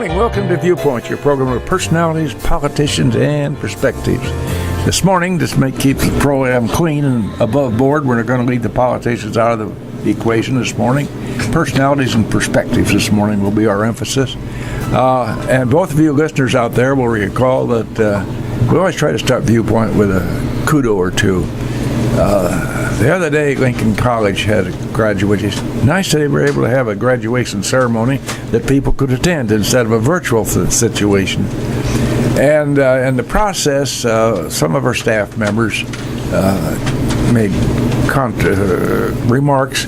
morning. Welcome to Viewpoint, your program of personalities, politicians, and perspectives. This morning, just to keep the program clean and above board, we're going to leave the politicians out of the equation this morning. Personalities and perspectives this morning will be our emphasis. And both of you listeners out there will recall that we always try to start Viewpoint with a kudo or two. The other day, Lincoln College had a graduation. Nice that they were able to have a graduation ceremony that people could attend instead of a virtual situation. And in the process, some of our staff members made remarks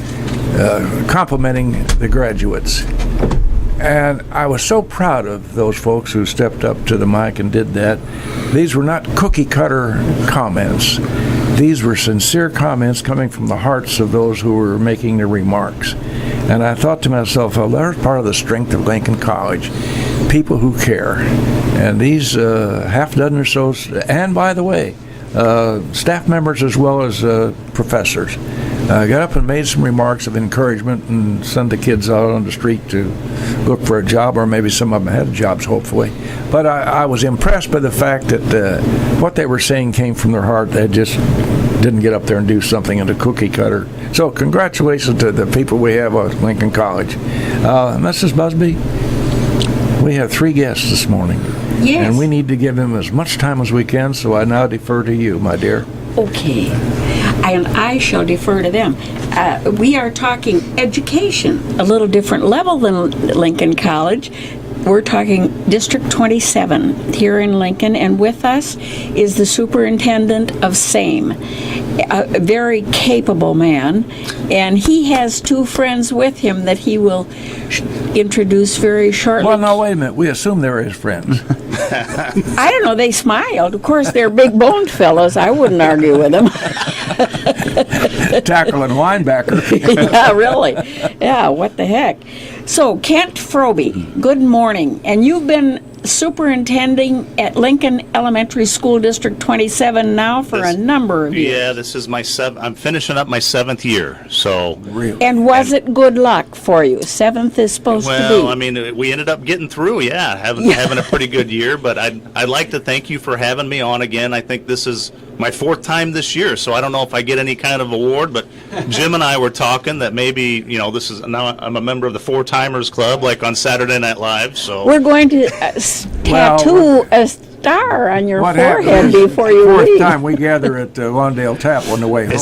complimenting the graduates. And I was so proud of those folks who stepped up to the mic and did that. These were not cookie-cutter comments. These were sincere comments coming from the hearts of those who were making the remarks. And I thought to myself, well, there's part of the strength of Lincoln College, people who care. And these half dozen or so, and by the way, staff members as well as professors, got up and made some remarks of encouragement and sent the kids out on the street to look for a job, or maybe some of them had jobs, hopefully. But I was impressed by the fact that what they were saying came from their heart. They just didn't get up there and do something in a cookie cutter. So congratulations to the people we have at Lincoln College. Mrs. Busby, we have 3 guests this morning. Yes. And we need to give them as much time as we can, so I now defer to you, my dear. Okay. And I shall defer to them. We are talking education, a little different level than Lincoln College. We're talking District 27 here in Lincoln, and with us is the superintendent of SAME, a very capable man, and he has 2 friends with him that he will introduce very shortly. Well, no, wait a minute. We assume they're his friends. I don't know. They smiled. Of course, they're big-boned fellows. I wouldn't argue with them. Tackling linebacker. Yeah, really. Yeah, what the heck. So, Kent Froebe, good morning. And you've been superintending at Lincoln Elementary School District 27 now for a number of years. Yeah, this is my I'm finishing up my 7th year. So. Really? And was it good luck for you? 7th is supposed to be. Well, I mean, we ended up getting through. Yeah, having a pretty good year. But I'd like to thank you for having me on again. I think this is my 4th time this year, so I don't know if I get any kind of award, but Jim and I were talking that maybe, this is, now I'm a member of the 4-Timers Club, like on Saturday Night Live, so. We're going to tattoo a star on your forehead before you leave. 4th time we gather at Lawndale Tap on the way home.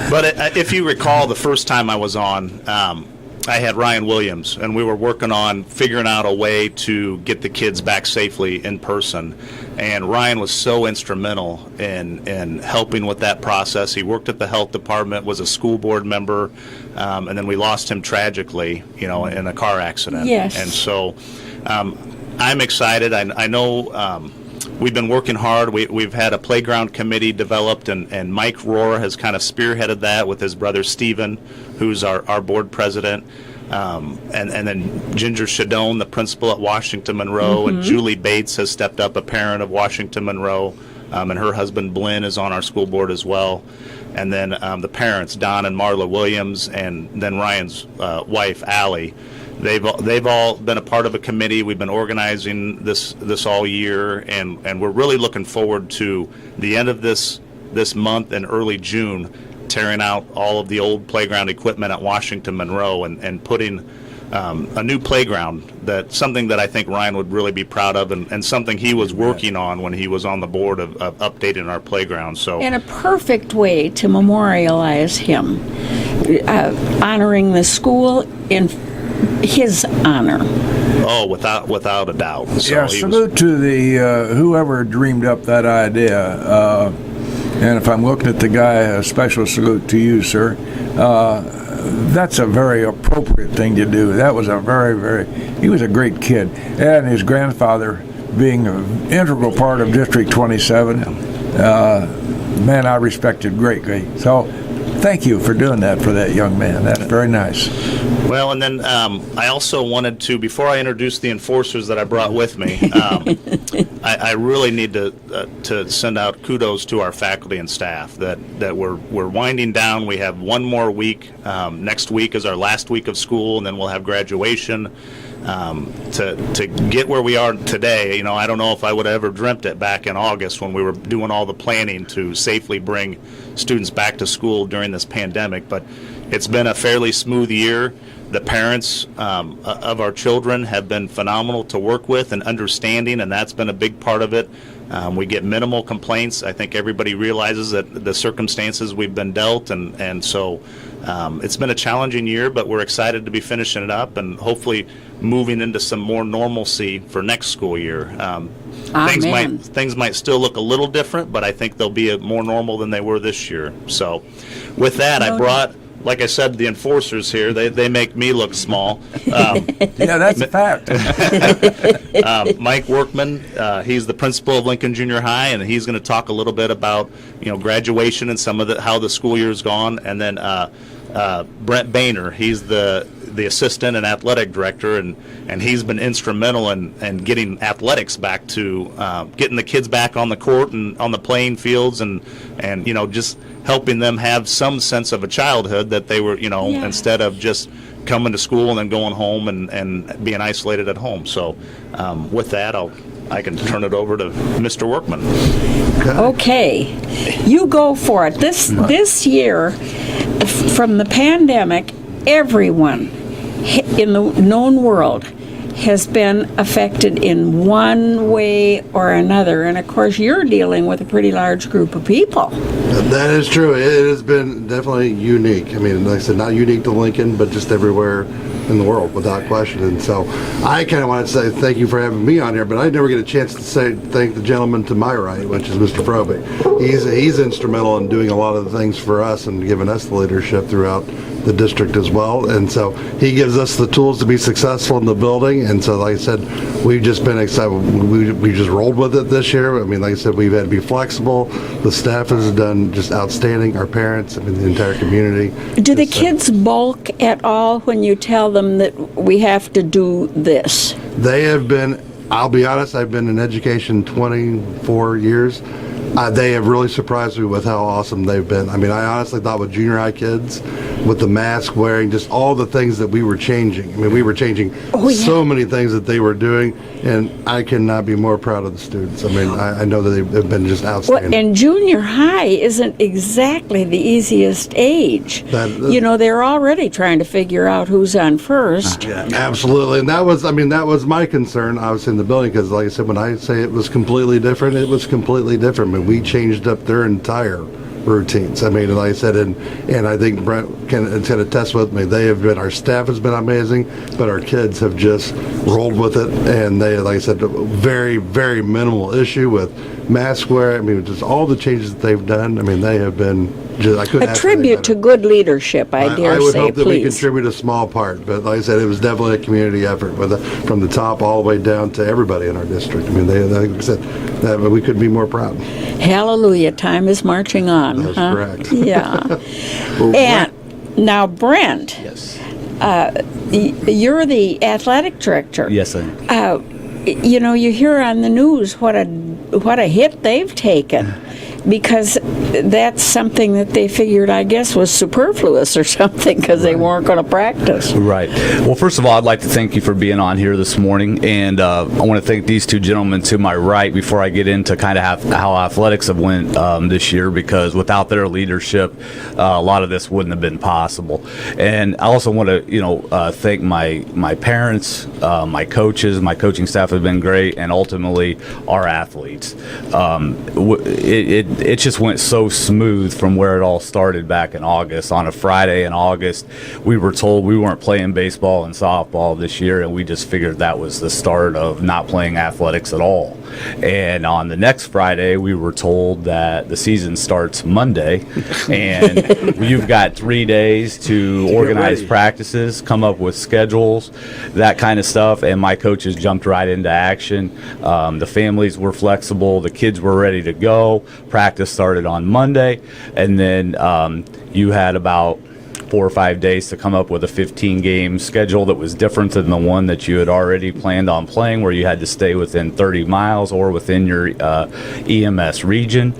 But if you recall, the first time I was on, I had Ryan Williams, and we were working on figuring out a way to get the kids back safely in person. And Ryan was so instrumental in helping with that process. He worked at the health department, was a school board member, and then we lost him tragically, in a car accident. Yes. And so I'm excited. I know we've been working hard. We've had a playground committee developed, and Mike Rohr has kind of spearheaded that with his brother Stephen, who's our board president. And then Ginger Shadone, the principal at Washington Monroe, and Julie Bates has stepped up, a parent of Washington Monroe, and her husband Blinn is on our school board as well. And then the parents, Don and Marla Williams, and then Ryan's wife, Allie. They've all been a part of a committee. We've been organizing this all year, and we're really looking forward to the end of this month and early June, tearing out all of the old playground equipment at Washington Monroe and putting a new playground, something that I think Ryan would really be proud of, and something he was working on when he was on the board of updating our playground. So, and a perfect way to memorialize him, honoring the school in his honor. Oh, without a doubt. So yeah, salute to the whoever dreamed up that idea. And if I'm looking at the guy, a special salute to you, sir. That's a very appropriate thing to do. That was he was a great kid. And his grandfather being an integral part of District 27, man, I respected greatly. So thank you for doing that for that young man. That's very nice. Well, and then I also wanted to, before I introduce the enforcers that I brought with me, I really need to send out kudos to our faculty and staff that we're winding down. We have one more week. Next week is our last week of school, and then we'll have graduation. To get where we are today, I don't know if I would have ever dreamt it back in August when we were doing all the planning to safely bring students back to school during this pandemic, but it's been a fairly smooth year. The parents of our children have been phenomenal to work with and understanding, and that's been a big part of it. We get minimal complaints. I think everybody realizes that the circumstances we've been dealt, and so it's been a challenging year, but we're excited to be finishing it up and hopefully moving into some more normalcy for next school year. Things might still look a little different, but I think they'll be more normal than they were this year. So with that, I brought, like I said, the enforcers here. They make me look small. Yeah, that's a fact. Mike Workman, he's the principal of Lincoln Junior High, and he's going to talk a little bit about graduation and some of how the school year's gone. And then Brent Bainter, he's the assistant and athletic director, and he's been instrumental in getting athletics back to getting the kids back on the court and on the playing fields, and just helping them have some sense of a childhood that they were, instead of just coming to school and then going home and being isolated at home. So with that, I can turn it over to Mr. Workman. Okay, you go for it. This year, from the pandemic, everyone in the known world has been affected in one way or another. And of course, you're dealing with a pretty large group of people. That is true. It has been definitely unique. I mean, like I said, not unique to Lincoln, but just everywhere in the world, without question. And so I kind of want to say thank you for having me on here, but I never get a chance to say thank the gentleman to my right, which is Mr. Froebe. He's instrumental in doing a lot of the things for us and giving us the leadership throughout the district as well. And so he gives us the tools to be successful in the building. And so, like I said, we've just been excited. We just rolled with it this year. I mean, like I said, we've had to be flexible. The staff has done just outstanding. Our parents, I mean, the entire community. Do the kids balk at all when you tell them that we have to do this? They have been, I'll be honest, I've been in education 24 years. They have really surprised me with how awesome they've been. I mean, I honestly thought with junior high kids, with the mask wearing, just all the things that we were changing. I mean, we were changing so many things that they were doing, and I cannot be more proud of the students. I mean, I know that they've been just outstanding. Well, and junior high isn't exactly the easiest age. They're already trying to figure out who's on first. Yeah, absolutely. And that was my concern, obviously, in the building, because like I said, when I say it was completely different, it was completely different. I mean, we changed up their entire routines. I mean, like I said, and I think Brent can attest with me. Our staff has been amazing, but our kids have just rolled with it, and they, like I said, a very, very minimal issue with mask wear. I mean, just all the changes that they've done. I mean, they have been just, I couldn't a tribute to good leadership, I dare say, I would hope that we please. contribute a small part, but like I said, it was definitely a community effort, from the top all the way down to everybody in our district. I mean, like I said, we couldn't be more proud. Hallelujah, time is marching on. That's correct. Yeah. And now, Brent. Yes. You're the athletic director. Yes, I am. You hear on the news what a hit they've taken, because that's something that they figured, I guess, was superfluous or something, because they weren't going to practice. Right. Well, first of all, I'd like to thank you for being on here this morning, and I want to thank these two gentlemen to my right before I get into kind of how athletics have went this year, because without their leadership, a lot of this wouldn't have been possible. And I also want to, thank my parents, my coaches, my coaching staff have been great, and ultimately our athletes. It just went so smooth from where it all started back in August. On a Friday in August, we were told we weren't playing baseball and softball this year, and we just figured that was the start of not playing athletics at all. And on the next Friday, we were told that the season starts Monday, and you've got 3 days to organize practices, come up with schedules, that kind of stuff, and my coaches jumped right into action. The families were flexible, the kids were ready to go. Practice started on Monday, and then you had about 4 or 5 days to come up with a 15-game schedule that was different than the one that you had already planned on playing, where you had to stay within 30 miles or within your EMS region.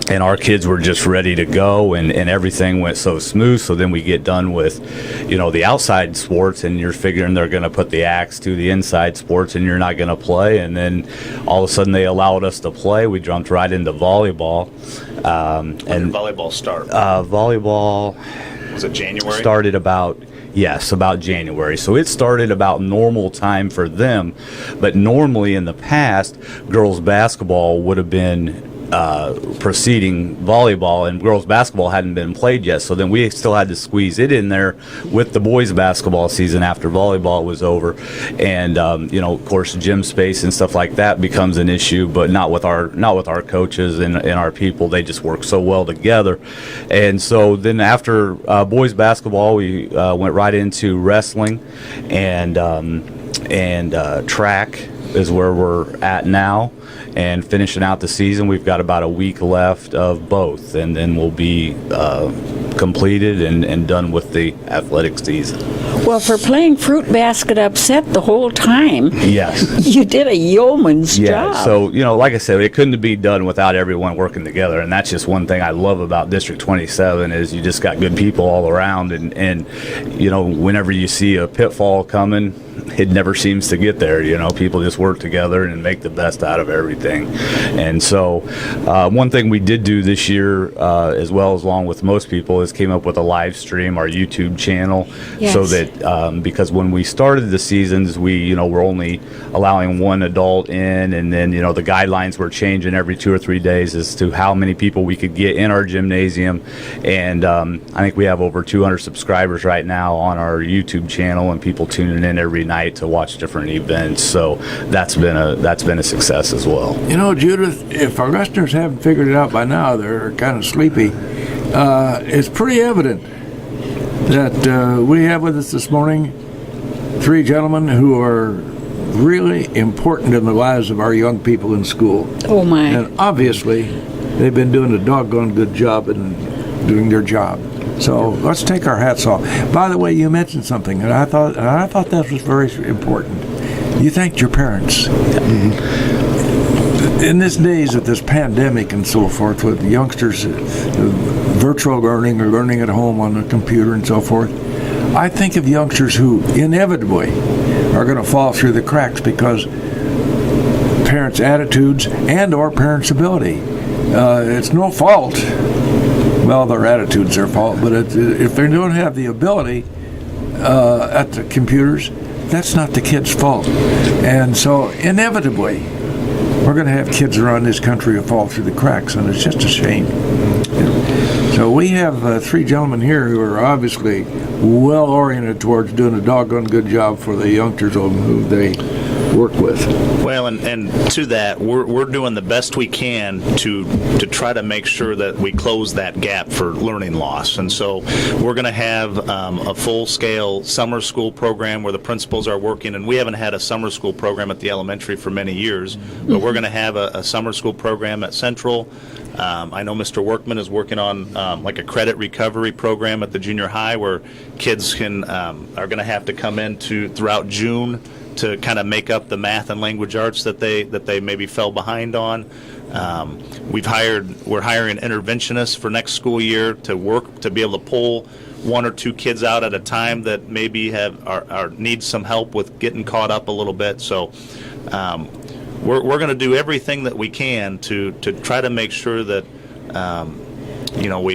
And our kids were just ready to go, and everything went so smooth. So then we get done with, the outside sports, and you're figuring they're going to put the axe to the inside sports, and you're not going to play. And then all of a sudden they allowed us to play. We jumped right into volleyball. When did volleyball start? Volleyball Was it January? started about January. So it started about normal time for them. But normally in the past, girls basketball would have been preceding volleyball, and girls basketball hadn't been played yet, so then we still had to squeeze it in there with the boys basketball season after volleyball was over. And of course gym space and stuff like that becomes an issue, but not with our coaches and our people. They just work so well together. And so then after boys basketball, we went right into wrestling, and track is where we're at now. And finishing out the season, we've got about a week left of both, and then we'll be completed and done with the athletic season. Well, for playing fruit basket upset the whole time, Yes. you did a yeoman's Yeah, job. so, like I said, it couldn't be done without everyone working together, and that's just one thing I love about District 27 is you just got good people all around, and whenever you see a pitfall coming, it never seems to get there. People just work together and make the best out of everything. And so one thing we did do this year, as well as along with most people, is came up with a live stream, our YouTube channel. Yes. So that because when we started the seasons, we were only allowing one adult in, and then the guidelines were changing every 2 or 3 days as to how many people we could get in our gymnasium. And I think we have over 200 subscribers right now on our YouTube channel, and people tuning in every night to watch different events. So that's been a success as well. Judith, if our listeners haven't figured it out by now, they're kind of sleepy. It's pretty evident that we have with us this morning 3 gentlemen who are really important in the lives of our young people in school. Oh, my. And obviously, they've been doing a doggone good job in doing their job. So let's take our hats off. By the way, you mentioned something, and I thought that was very important. You thanked your parents. In these days of this pandemic and so forth, with youngsters virtual learning or learning at home on the computer and so forth, I think of youngsters who inevitably are going to fall through the cracks because parents' attitudes and or parents' ability. It's no fault. Well, their attitudes are fault, but if they don't have the ability at the computers, that's not the kid's fault. And so inevitably, we're going to have kids around this country who fall through the cracks, and it's just a shame. So we have 3 gentlemen here who are obviously well-oriented towards doing a doggone good job for the youngsters who they work with. Well, and to that, we're doing the best we can to try to make sure that we close that gap for learning loss. And so we're going to have a full-scale summer school program where the principals are working, and we haven't had a summer school program at the elementary for many years, but we're going to have a summer school program at Central. I know Mr. Workman is working on like a credit recovery program at the junior high where kids are going to have to come in throughout June to kind of make up the math and language arts that they maybe fell behind on. We're hiring interventionists for next school year to be able to pull 1 or 2 kids out at a time that maybe need some help with getting caught up a little bit. So we're going to do everything that we can to try to make sure that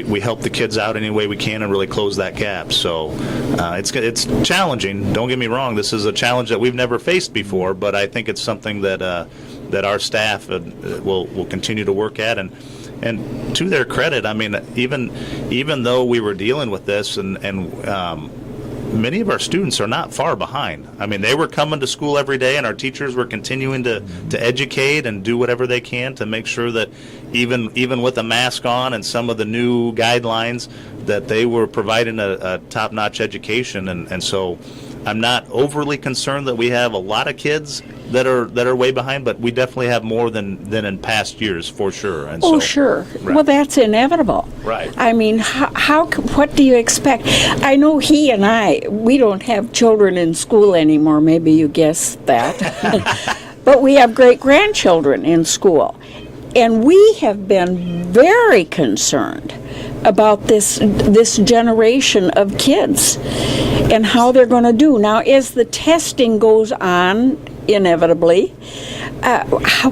we help the kids out any way we can and really close that gap. So it's challenging. Don't get me wrong. This is a challenge that we've never faced before, but I think it's something that our staff will continue to work at. And to their credit, I mean, even though we were dealing with this and many of our students are not far behind. I mean, they were coming to school every day, and our teachers were continuing to educate and do whatever they can to make sure that even with a mask on and some of the new guidelines, that they were providing a top-notch education. And so I'm not overly concerned that we have a lot of kids that are way behind, but we definitely have more than in past years for sure. And Oh, so, sure. Right. Well, that's inevitable. Right. I mean, what do you expect? I know he and we don't have children in school anymore. Maybe you guessed that. But we have great-grandchildren in school. And we have been very concerned about this generation of kids and how they're going to do. Now, as the testing goes on, inevitably,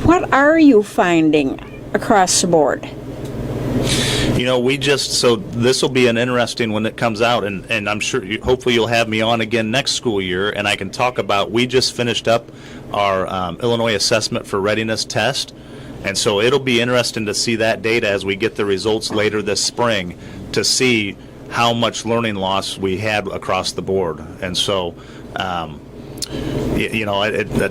what are you finding across the board? So this will be an interesting when it comes out, and I'm sure, hopefully you'll have me on again next school year, and I can talk about, we just finished up our Illinois Assessment for Readiness test, and so it'll be interesting to see that data as we get the results later this spring to see how much learning loss we had across the board. And so, the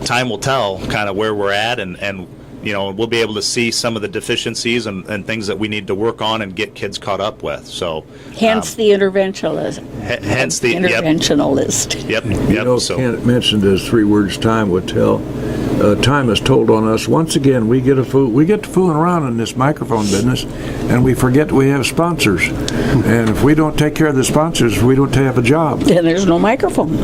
time will tell kind of where we're at, and we'll be able to see some of the deficiencies and things that we need to work on and get kids caught up with. So, hence the interventionism. Hence the interventionalist. Yep. So, Kent mentioned as 3 words, time would tell. Time is told on us. Once again, we get to fooling around in this microphone business, and we forget we have sponsors. And if we don't take care of the sponsors, we don't have a job. Then there's no microphone.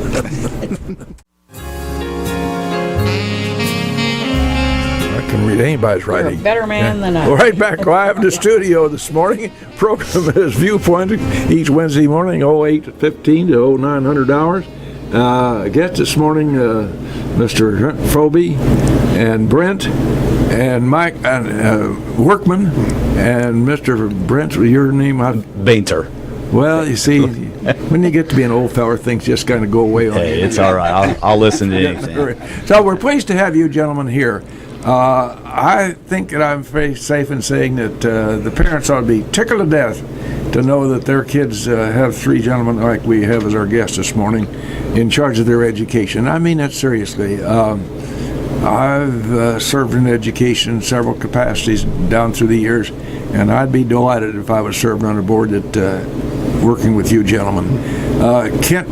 I can read anybody's writing. You're a better man than I. Well, right back live in the studio this morning. Program is Viewpoint each Wednesday morning, 08:15 to 0900 hours. Guest this morning, Mr. Froebe and Brent and Mike and Workman and Mr. Brent. Your name? Bainter. Well, you see, when you get to be an old feller, things just kind of go away on you. Hey, it's all right. I'll listen to anything. So we're pleased to have you gentlemen here. I think that I'm very safe in saying that the parents ought to be tickled to death to know that their kids have 3 gentlemen like we have as our guests this morning in charge of their education. I mean that seriously. I've served in education in several capacities down through the years, and I'd be delighted if I was served on a board that working with you gentlemen. Kent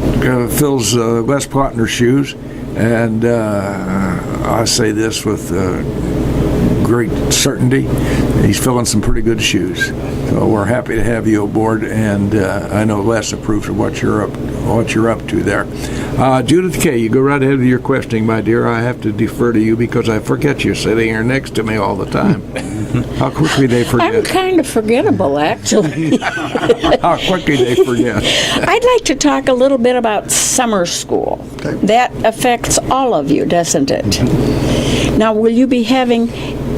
fills Les Plotner's shoes, and I say this with great certainty. He's filling some pretty good shoes. So we're happy to have you aboard, and I know Les approves of what you're up to there. Judith K., you go right ahead with your questioning, my dear. I have to defer to you because I forget you're sitting here next to me all the time. How quickly they forget. I'm kind of forgettable, actually. How quickly they forget. I'd like to talk a little bit about summer school. Okay. That affects all of you, doesn't it? Now, will you be having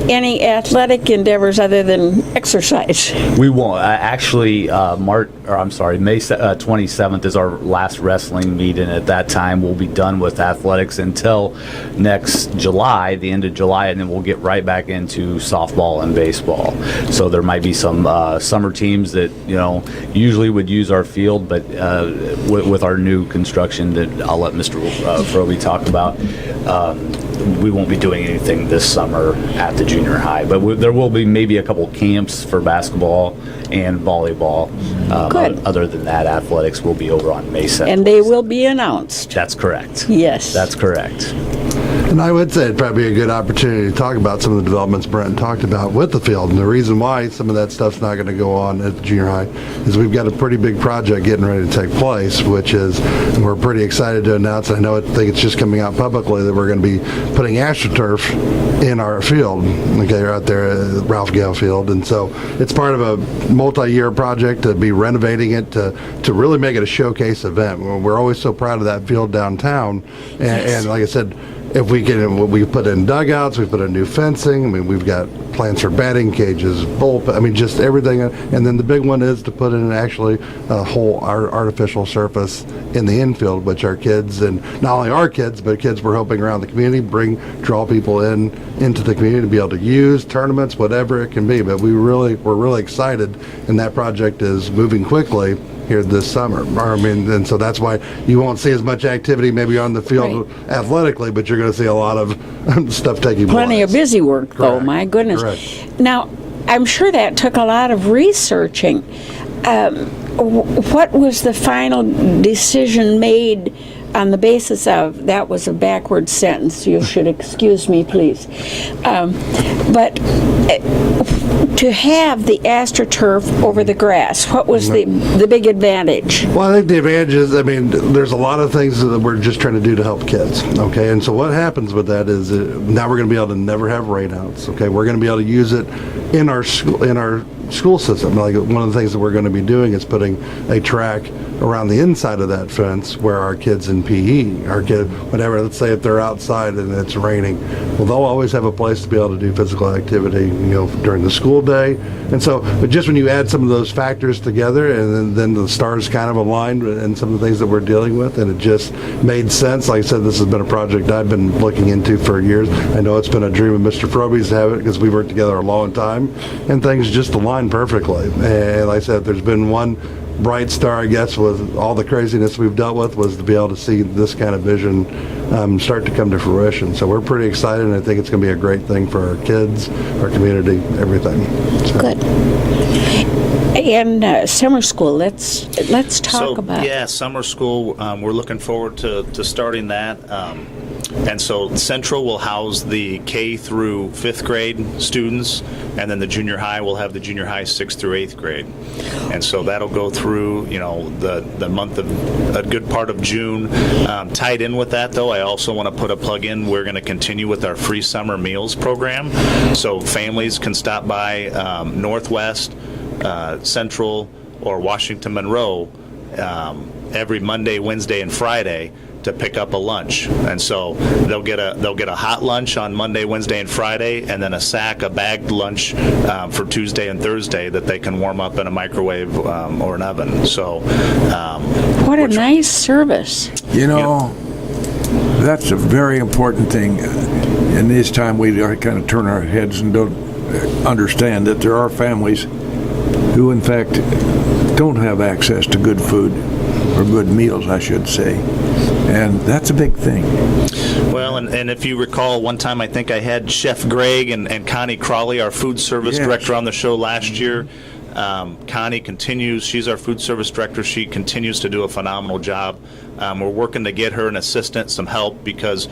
any athletic endeavors other than exercise? We won't. Actually, May 27th is our last wrestling meet, and at that time we'll be done with athletics until next July, the end of July, and then we'll get right back into softball and baseball. So there might be some summer teams that usually would use our field, but with our new construction that I'll let Mr. Froebe talk about, we won't be doing anything this summer at the junior high, but there will be maybe a couple camps for basketball and volleyball. Good. Other than that, athletics will be over on May 7th. And they will be announced. That's correct. Yes. That's correct. And I would say it'd probably be a good opportunity to talk about some of the developments Brent talked about with the field. And the reason why some of that stuff's not going to go on at the junior high is we've got a pretty big project getting ready to take place, which is, and we're pretty excited to announce, I think it's just coming out publicly, that we're going to be putting AstroTurf in our field, okay, out there at Ralph Gale Field. And so it's part of a multi-year project to be renovating it, to really make it a showcase event. We're always so proud of that field downtown. And like I said, if we put in dugouts, we put in new fencing. I mean, we've got plans for batting cages, just everything. And then the big one is to put in actually a whole artificial surface in the infield, which our kids, and not only our kids, but kids we're hoping around the community, draw people into the community to be able to use tournaments, whatever it can be. But we're really excited, and that project is moving quickly here this summer. And so that's why you won't see as much activity maybe on the field athletically, but you're going to see a lot of stuff taking place. Plenty of busy work, though, Correct. my goodness. Correct. Now, I'm sure that took a lot of researching. What was the final decision made on the basis of, that was a backward sentence, you should excuse me, please. But to have the AstroTurf over the grass, what was the big advantage? Well, I think the advantage is, I mean, there's a lot of things that we're just trying to do to help kids, okay? And so what happens with that is now we're going to be able to never have rainouts, okay? We're going to be able to use it in our school system. Like, one of the things that we're going to be doing is putting a track around the inside of that fence where our kids in PE, our kid, whatever, let's say if they're outside and it's raining, well, they'll always have a place to be able to do physical activity, during the school day. And so, but just when you add some of those factors together, and then the stars kind of aligned and some of the things that we're dealing with, and it just made sense. Like I said, this has been a project I've been looking into for years. I know it's been a dream of Mr. Froebe's to have it, because we worked together a long time, and things just aligned perfectly. And like I said, there's been one bright star, I guess, with all the craziness we've dealt with, was to be able to see this kind of vision start to come to fruition. So we're pretty excited, and I think it's going to be a great thing for our kids, our community, everything. So. Good. And summer school, let's talk about. Yeah, summer school, we're looking forward to starting that. And so Central will house the K through 5th grade students, and then the junior high will have the junior high 6th through 8th grade. And so that'll go through, the month of, a good part of June. Tied in with that, though, I also want to put a plug in. We're going to continue with our free summer meals program. So families can stop by Northwest, Central, or Washington Monroe every Monday, Wednesday, and Friday to pick up a lunch. And so they'll get a hot lunch on Monday, Wednesday, and Friday, and then a bagged lunch for Tuesday and Thursday that they can warm up in a microwave or an oven. So what a nice service. That's a very important thing. In this time, we kind of turn our heads and don't understand that there are families who, in fact, don't have access to good food, or good meals, I should say. And that's a big thing. Well, and if you recall, one time I think I had Chef Greg and Connie Crawley, our food service director, on the show last year. Connie continues, she's our food service director, she continues to do a phenomenal job. We're working to get her an assistant, some help, because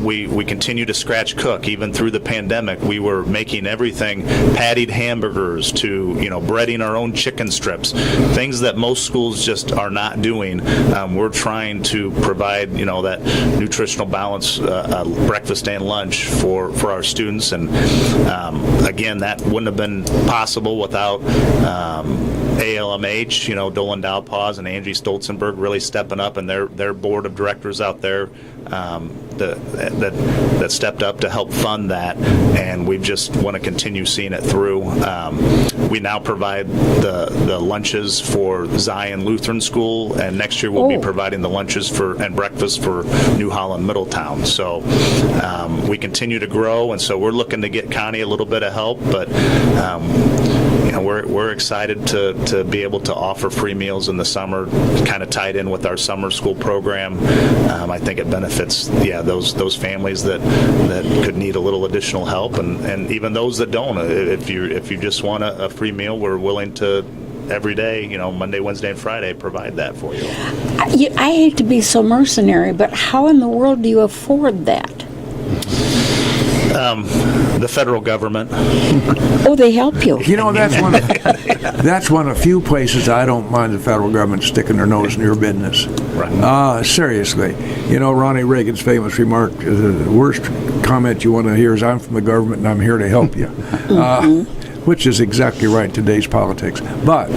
we continue to scratch cook. Even through the pandemic, we were making everything, pattied hamburgers to, breading our own chicken strips, things that most schools just are not doing. We're trying to provide, that nutritional balance, breakfast and lunch for our students. And again, that wouldn't have been possible without ALMH, Dolan Dowpaws and Angie Stolzenberg really stepping up, and their board of directors out there that stepped up to help fund that, and we just want to continue seeing it through. We now provide the lunches for Zion Lutheran School, and next year we'll be providing the lunches and breakfast for New Holland Middletown. So we continue to grow, and so we're looking to get Connie a little bit of help, but we're excited to be able to offer free meals in the summer, kind of tied in with our summer school program. I think it benefits those families that could need a little additional help, and even those that don't. If you just want a free meal, we're willing to every day, Monday, Wednesday, and Friday, provide that for you. I hate to be so mercenary, but how in the world do you afford that? The federal government. They help you. That's one of the few places I don't mind the federal government sticking their nose in your business. Right. Seriously. Ronnie Reagan's famous remark, the worst comment you want to hear is, "I'm from the government and I'm here to help you." Which is exactly right in today's politics. But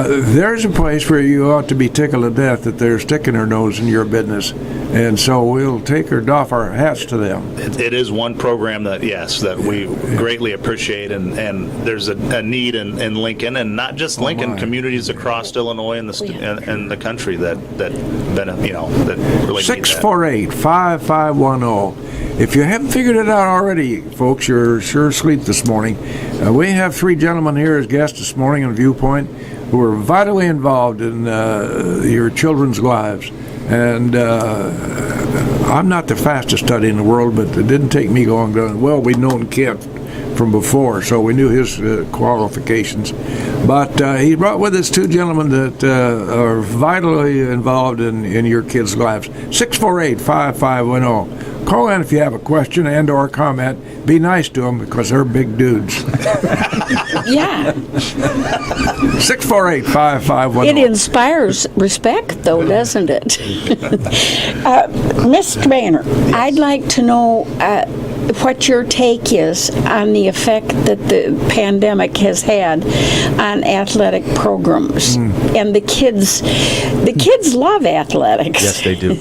there's a place where you ought to be tickled to death that they're sticking their nose in your business, and so we'll doff our hats to them. It is one program that we greatly appreciate, and there's a need in Lincoln, and not just Lincoln, communities across Illinois and the country that really 648-5510. If you haven't figured it out already, folks, you're sure asleep this morning. We have three gentlemen here as guests this morning on Viewpoint who are vitally involved in your children's lives. And I'm not the fastest study in the world, but it didn't take me going, well, we'd known Kent from before, so we knew his qualifications. But he brought with us two gentlemen that are vitally involved in your kids' lives. 648-5510. Call in if you have a question and or comment. Be nice to them because they're big dudes. Yeah. 648-5510. It inspires respect, though, doesn't it? Mr. Bainter, I'd like to know what your take is on the effect that the pandemic has had on athletic programs. And the kids love athletics. Yes, they do.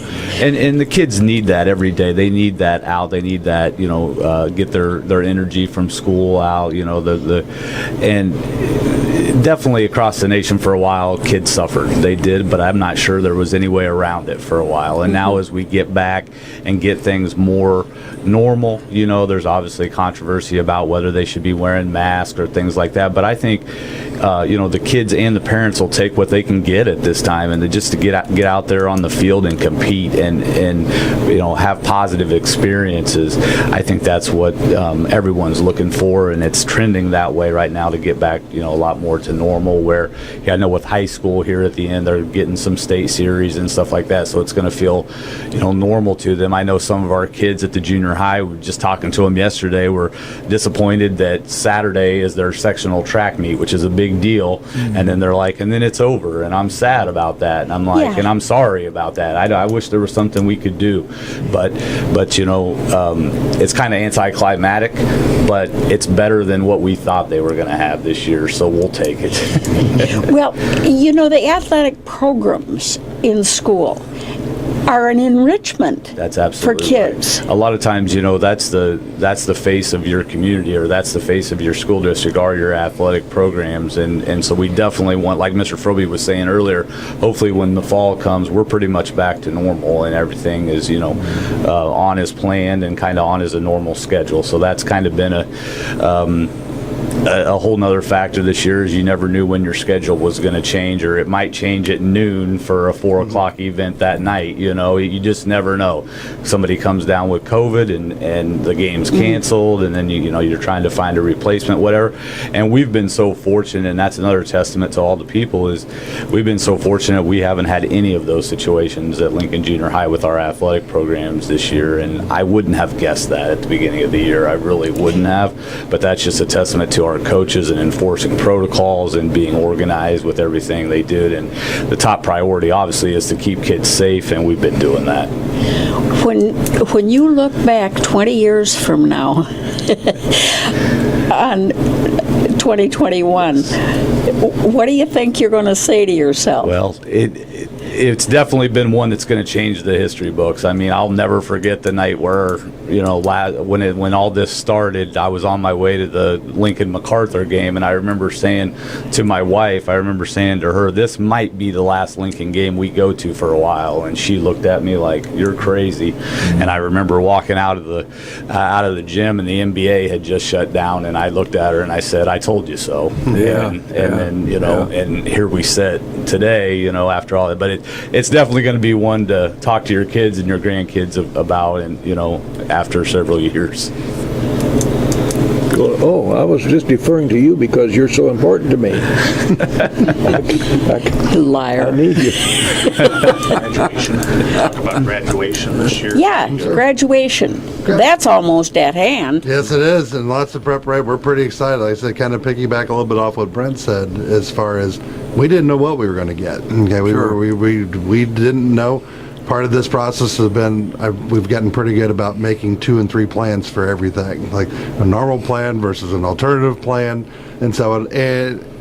And the kids need that every day. They need that out. They need that, get their energy from school out, and definitely across the nation for a while, kids suffered. They did, but I'm not sure there was any way around it for a while. And now as we get back and get things more normal, there's obviously controversy about whether they should be wearing masks or things like that. But I think, the kids and the parents will take what they can get at this time, and just to get out there on the field and compete and have positive experiences. I think that's what everyone's looking for, and it's trending that way right now to get back, a lot more to normal. Where I know with high school here at the end, they're getting some state series and stuff like that, so it's going to feel, normal to them. I know some of our kids at the junior high, we were just talking to them yesterday, were disappointed that Saturday is their sectional track meet, which is a big deal, and then they're like, and then it's over, and I'm sad about that, and I'm like, Yeah. and I'm sorry about that. I wish there was something we could do, but it's kind of anticlimactic, but it's better than what we thought they were going to have this year, so we'll take it. Well, the athletic programs in school are an enrichment That's for absolutely kids. right. A lot of times, that's the face of your community, or that's the face of your school district, are your athletic programs, and so we definitely want, like Mr. Froebe was saying earlier, hopefully when the fall comes, we're pretty much back to normal and everything is on as planned and kind of on as a normal schedule. So that's kind of been a whole nother factor this year is you never knew when your schedule was going to change, or it might change at noon for a 4 o'clock event that night. You just never know. Somebody comes down with COVID and the game's canceled, and then you're trying to find a replacement, whatever. And we've been so fortunate, and that's another testament to all the people, is we've been so fortunate we haven't had any of those situations at Lincoln Junior High with our athletic programs this year, and I wouldn't have guessed that at the beginning of the year. I really wouldn't have, but that's just a testament to our coaches and enforcing protocols and being organized with everything they did. And the top priority obviously is to keep kids safe, and we've been doing that. When you look back 20 years from now on 2021, what do you think you're going to say to yourself? Well, it's definitely been one that's going to change the history books. I mean, I'll never forget the night where, when all this started, I was on my way to the Lincoln MacArthur game, and I remember saying to my wife, this might be the last Lincoln game we go to for a while, and she looked at me like, you're crazy. And I remember walking out of the gym, and the NBA had just shut down, and I looked at her and I said, I told you so. Yeah. And then, and here we sit today, after all that. But it's definitely going to be one to talk to your kids and your grandkids about, and after several years. Oh, I was just deferring to you because you're so important to me. Liar. I need you. Graduation. Talk about graduation this year. Yeah, graduation. That's almost at hand. Yes, it is, and lots of preparation. We're pretty excited. Like I said, kind of piggyback a little bit off what Brent said, as far as we didn't know what we were going to get. Okay, we didn't know. Part of this process has been we've gotten pretty good about making 2 and 3 plans for everything, like a normal plan versus an alternative plan, and so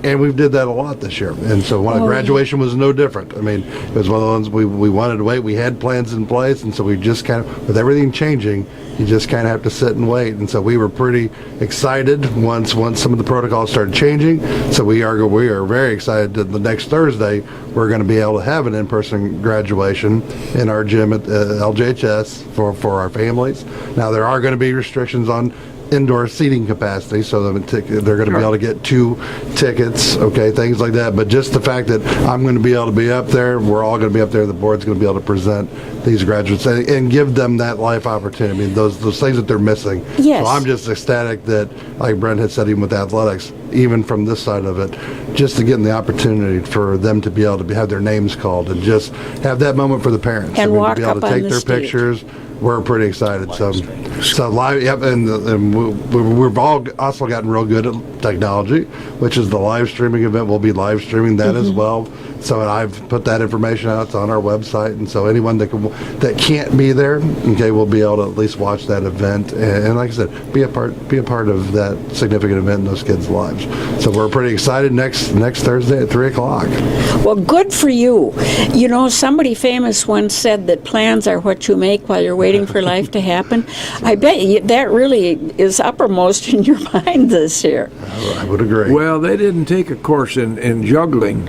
and we did that a lot this year. And so graduation was no different. I mean, it was one of the ones we wanted to wait. We had plans in place, and so we just kind of, with everything changing, you just kind of have to sit and wait. And so we were pretty excited once some of the protocols started changing. So we are very excited that the next Thursday we're going to be able to have an in-person graduation in our gym at LJHS for our families. Now there are going to be restrictions on indoor seating capacity, so they're going to be able to get 2 tickets, okay, things like that. But just the fact that I'm going to be able to be up there, we're all going to be up there, the board's going to be able to present these graduates and give them that life opportunity. I mean, those things that they're missing. Yes. So I'm just ecstatic that, like Brent had said, even with athletics, even from this side of it, just to get the opportunity for them to be able to have their names called and just have that moment for the parents. And walk to be able up to on take the their stage. pictures. We're pretty excited. So live, yep, and we've all also gotten real good at technology, which is the live streaming event. We'll be live streaming that as well. So I've put that information out. It's on our website, and so anyone that can't be there, okay, will be able to at least watch that event. And like I said, be a part of that significant event in those kids' lives. So we're pretty excited. Next Thursday at 3:00. Well, good for you. You know, somebody famous once said that plans are what you make while you're waiting for life to happen. I bet you that really is uppermost in your mind this year. I would agree. Well, they didn't take a course in juggling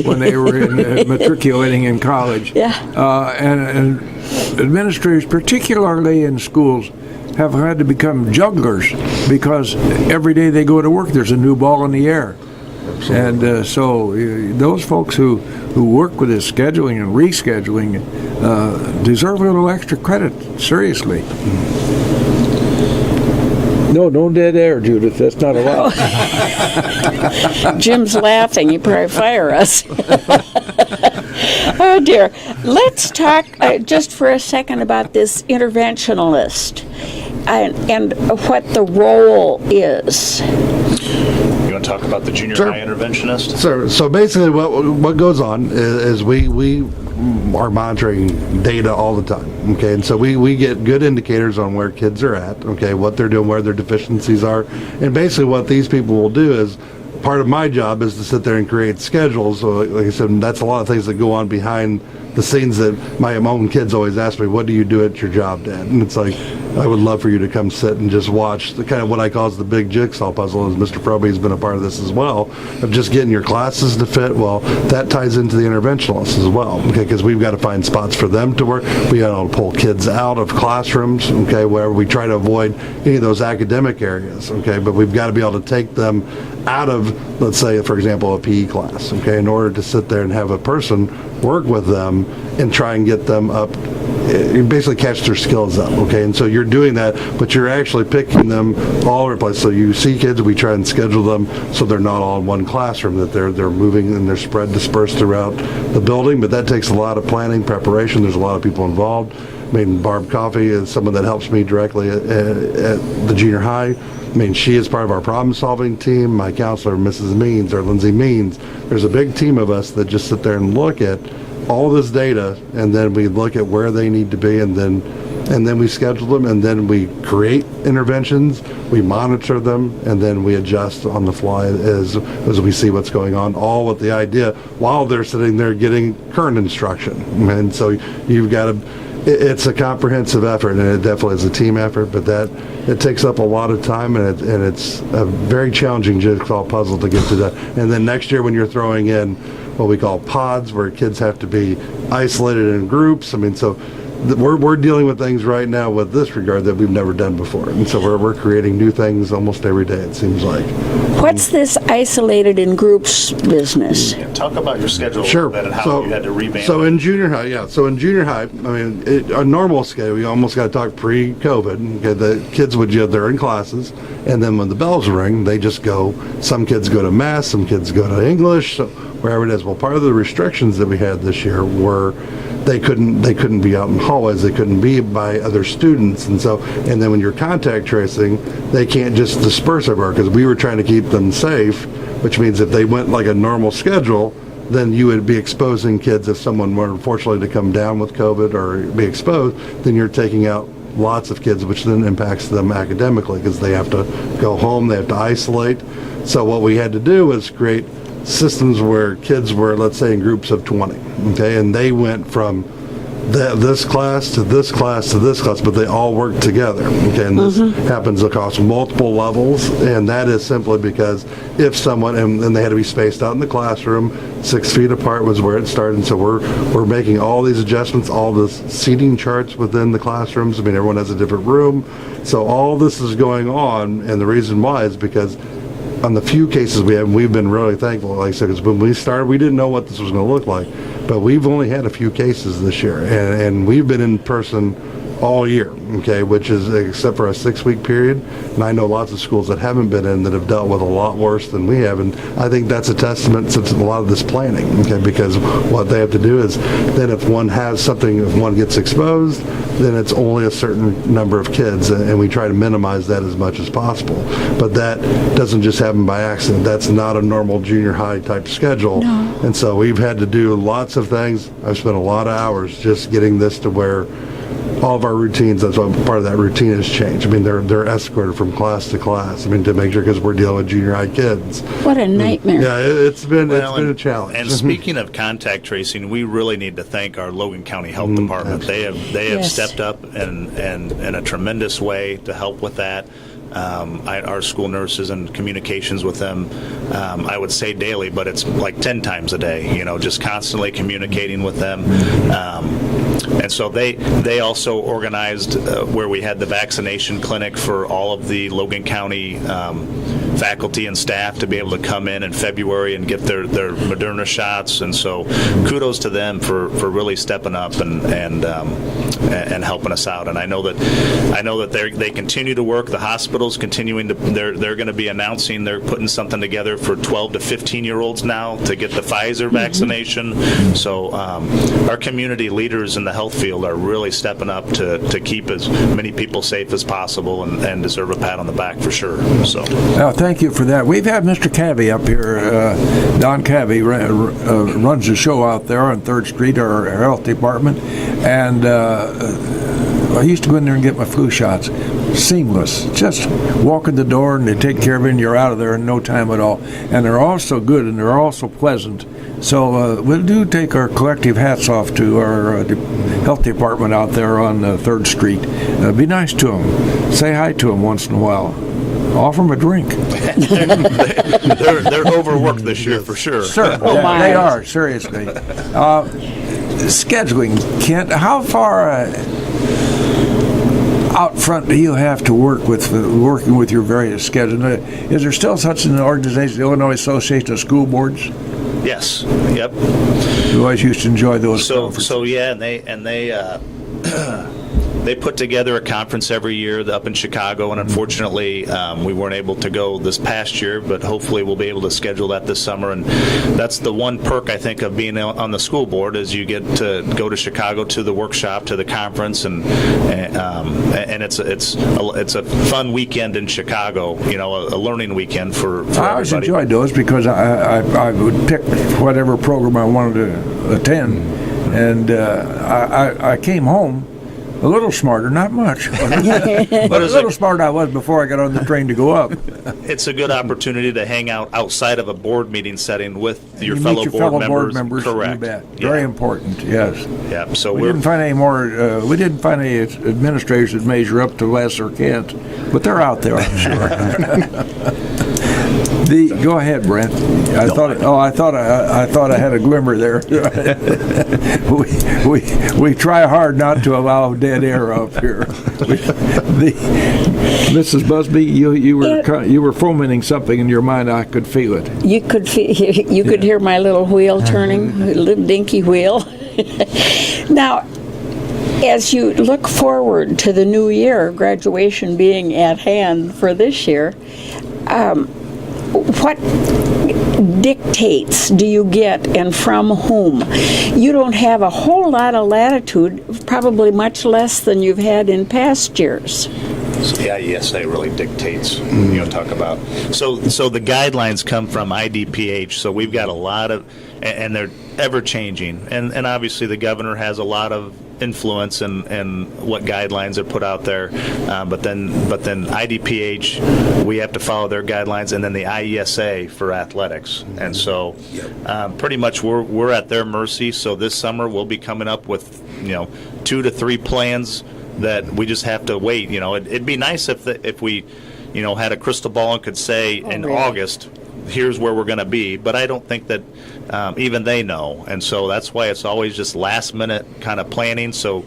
when they were matriculating in college. Yeah. And administrators, particularly in schools, have had to become jugglers because every day they go to work, there's a new ball in the air. Absolutely. And so those folks who work with this scheduling and rescheduling deserve a little extra credit, seriously. No, don't dead air, Judith. That's not allowed. Jim's laughing. He'd probably fire us. Oh, dear. Let's talk just for a second about this interventionalist and what the role is. You want to talk about the junior Sure. high interventionist? So basically what goes on is we are monitoring data all the time, okay? And so we get good indicators on where kids are at, okay, what they're doing, where their deficiencies are. And basically what these people will do is, part of my job is to sit there and create schedules. So like I said, that's a lot of things that go on behind the scenes that my own kids always ask me, what do you do at your job, Dad? And it's like, I would love for you to come sit and just watch the kind of what I call the big jigsaw puzzle, as Mr. Froebe has been a part of this as well, of just getting your classes to fit. Well, that ties into the interventionalists as well, okay, because we've got to find spots for them to work. We got to pull kids out of classrooms, okay, where we try to avoid any of those academic areas, okay, but we've got to be able to take them out of, let's say, for example, a PE class, okay, in order to sit there and have a person work with them and try and get them up, you basically catch their skills up, okay? And so you're doing that, but you're actually picking them all over the place. So you see kids, we try and schedule them so they're not all in one classroom, that they're moving and they're dispersed throughout the building, but that takes a lot of planning, preparation. There's a lot of people involved. I mean, Barb Coffey is someone that helps me directly at the junior high. I mean, she is part of our problem-solving team. My counselor, Mrs. Means, or Lindsay Means. There's a big team of us that just sit there and look at all this data, and then we look at where they need to be, and then we schedule them, and then we create interventions, we monitor them, and then we adjust on the fly as we see what's going on, all with the idea while they're sitting there getting current instruction. And so you've got to, it's a comprehensive effort, and it definitely is a team effort, but it takes up a lot of time, and it's a very challenging jigsaw puzzle to get to that. And then next year when you're throwing in what we call pods, where kids have to be isolated in groups. I mean, so we're dealing with things right now with this regard that we've never done before. And so we're creating new things almost every day, it seems like. What's this isolated in groups business? Yeah, talk about your schedule Sure. a little bit and how you had to revamp So it. in junior high, I mean, a normal scale, we almost got to talk pre-COVID. Okay, the kids they're in classes, and then when the bells ring, they just go. Some kids go to math, some kids go to English, so wherever it is. Well, part of the restrictions that we had this year were they couldn't be out in hallways, they couldn't be by other students, and then when you're contact tracing, they can't just disperse everywhere, because we were trying to keep them safe, which means if they went like a normal schedule, then you would be exposing kids. If someone were unfortunately to come down with COVID or be exposed, then you're taking out lots of kids, which then impacts them academically, because they have to go home, they have to isolate. So what we had to do was create systems where kids were, let's say, in groups of 20, okay, and they went from this class to this class to this class, but they all work together. Okay, and this happens across multiple levels, and that is simply because if someone, and they had to be spaced out in the classroom, 6 feet apart was where it started. And so we're making all these adjustments, all the seating charts within the classrooms. I mean, everyone has a different room, so all this is going on, and the reason why is because on the few cases we've been really thankful, like I said, because when we started, we didn't know what this was going to look like. But we've only had a few cases this year, and we've been in person all year, okay, which is except for a 6-week period. And I know lots of schools that haven't been in that have dealt with a lot worse than we have, and I think that's a testament to a lot of this planning, okay, because what they have to do is then if one has something, if one gets exposed, then it's only a certain number of kids, and we try to minimize that as much as possible. But that doesn't just happen by accident. That's not a normal junior high type schedule. No. And so we've had to do lots of things. I've spent a lot of hours just getting this to where all of our routines, that's what part of that routine has changed. I mean, they're escorted from class to class. I mean, to make sure, because we're dealing with junior high kids. What a nightmare. Yeah, it's been a challenge. And speaking of contact tracing, we really need to thank our Logan County Health Department. They have stepped up in a tremendous way to help with that. Our school nurses and communications with them, I would say daily, but it's like 10 times a day, just constantly communicating with them. And so they also organized where we had the vaccination clinic for all of the Logan County faculty and staff to be able to come in February and get their Moderna shots. And so kudos to them for really stepping up and helping us out. And I know that they continue to work. The hospital's continuing to, they're going to be announcing, they're putting something together for 12 to 15-year-olds now to get the Pfizer vaccination. So our community leaders in the health field are really stepping up to keep as many people safe as possible and deserve a pat on the back for sure. So thank you for that. We've had Mr. Cabby up here. Don Cabby runs the show out there on 3rd Street, our health department, and I used to go in there and get my flu shots. Seamless. Just walk in the door and they take care of you and you're out of there in no time at all. And they're also good and they're also pleasant. So we do take our collective hats off to our health department out there on 3rd Street. Be nice to them. Say hi to them once in a while. Offer them a drink. They're overworked this year for sure. Sure, they are, seriously. Scheduling, Kent, how far out front do you have to work with working with your various schedules? Is there still such an organization, the Illinois Association of School Boards? Yes. Yep. You always used to enjoy those. So yeah, and they put together a conference every year up in Chicago, and unfortunately we weren't able to go this past year, but hopefully we'll be able to schedule that this summer. And that's the one perk, I think, of being on the school board is you get to go to Chicago to the workshop, to the conference, and it's a fun weekend in Chicago, a learning weekend for everybody. I always enjoyed those because I would pick whatever program I wanted to attend, and I came home a little smarter, not much, but a little smarter I was before I got on the train to go up. It's a good opportunity to hang out outside of a board meeting setting with your fellow board members. Correct. You bet. Very important. Yes. Yeah. So we didn't find any more. We didn't find any administrators that measure up to Les or Kent, but they're out there, I'm sure. Go ahead, Brent. I thought I had a glimmer there. we try hard not to allow dead air up here. Mrs. Busby, you were fomenting something in your mind. I could feel it. You could hear my little wheel turning, little dinky wheel. Now, as you look forward to the new year, graduation being at hand for this year, what dictates do you get and from whom? You don't have a whole lot of latitude, probably much less than you've had in past years. Yeah, ESA really dictates, talk about. So the guidelines come from IDPH, so we've got a lot of, and they're ever changing, and obviously the governor has a lot of influence in what guidelines are put out there. But then IDPH, we have to follow their guidelines, and then the IESA for athletics. And so pretty much we're at their mercy. So this summer we'll be coming up with 2 to 3 plans that we just have to wait. It'd be nice if we had a crystal ball and could say in August, here's where we're going to be, but I don't think that even they know, and so that's why it's always just last minute kind of planning. So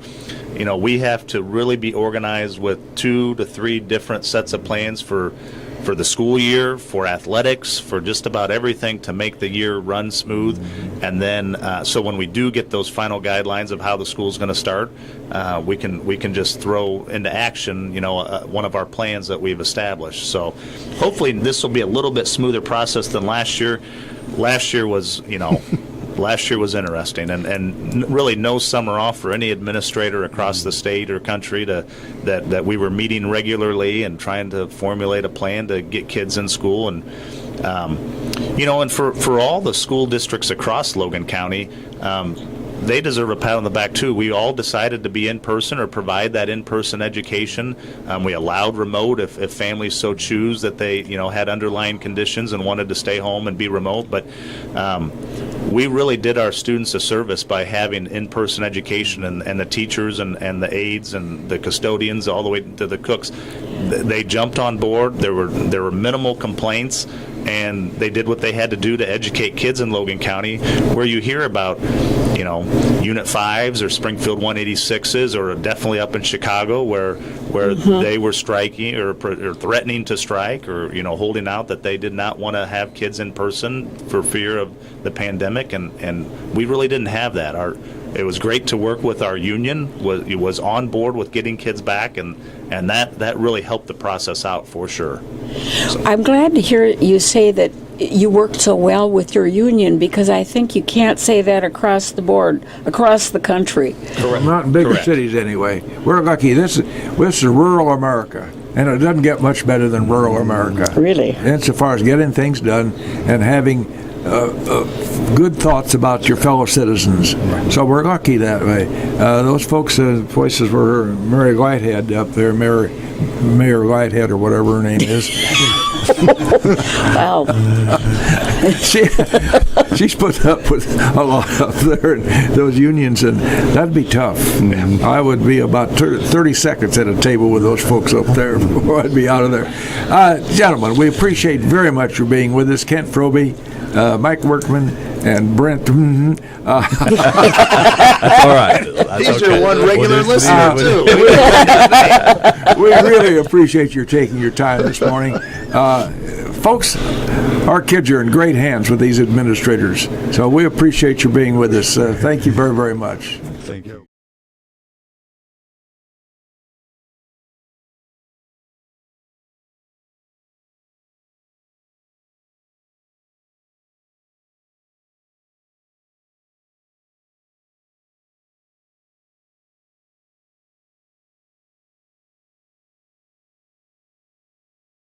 we have to really be organized with 2 to 3 different sets of plans for the school year, for athletics, for just about everything to make the year run smooth. And then so when we do get those final guidelines of how the school is going to start, we can just throw into action one of our plans that we've established. So hopefully this will be a little bit smoother process than last year. Last year was last year was interesting, and really no summer off for any administrator across the state or country that we were meeting regularly and trying to formulate a plan to get kids in school. And and for all the school districts across Logan County, they deserve a pat on the back too. We all decided to be in person or provide that in-person education. We allowed remote if families so choose that they had underlying conditions and wanted to stay home and be remote. But we really did our students a service by having in-person education, and the teachers and the aides and the custodians all the way to the cooks. They jumped on board. There were minimal complaints, and they did what they had to do to educate kids in Logan County, where you hear about Unit 5s or Springfield 186s, or definitely up in Chicago where they were striking or threatening to strike, or holding out that they did not want to have kids in person for fear of the pandemic, and we really didn't have that. It was great to work with our union. It was on board with getting kids back, and that really helped the process out for sure. I'm glad to hear you say that you worked so well with your union, because I think you can't say that across the board, across the country. Correct. Not in bigger Correct. cities anyway. We're lucky. This is rural America, and it doesn't get much better than rural America. Really? Insofar as getting things done and having good thoughts about your fellow citizens. So we're lucky that way. Those folks, voices were Mary Whitehead up there, Mayor Whitehead or whatever her name is. Wow. She's put up with a lot up there, and those unions, and that'd be tough. I would be about 30 seconds at a table with those folks up there before I'd be out of there. Gentlemen, we appreciate very much your being with us. Kent Froebe, Mike Workman, and Brent. All right. He's your one regular listener, too. We really appreciate your taking your time this morning. Folks, our kids are in great hands with these administrators, so we appreciate you being with us. Thank you very, very much. Thank you.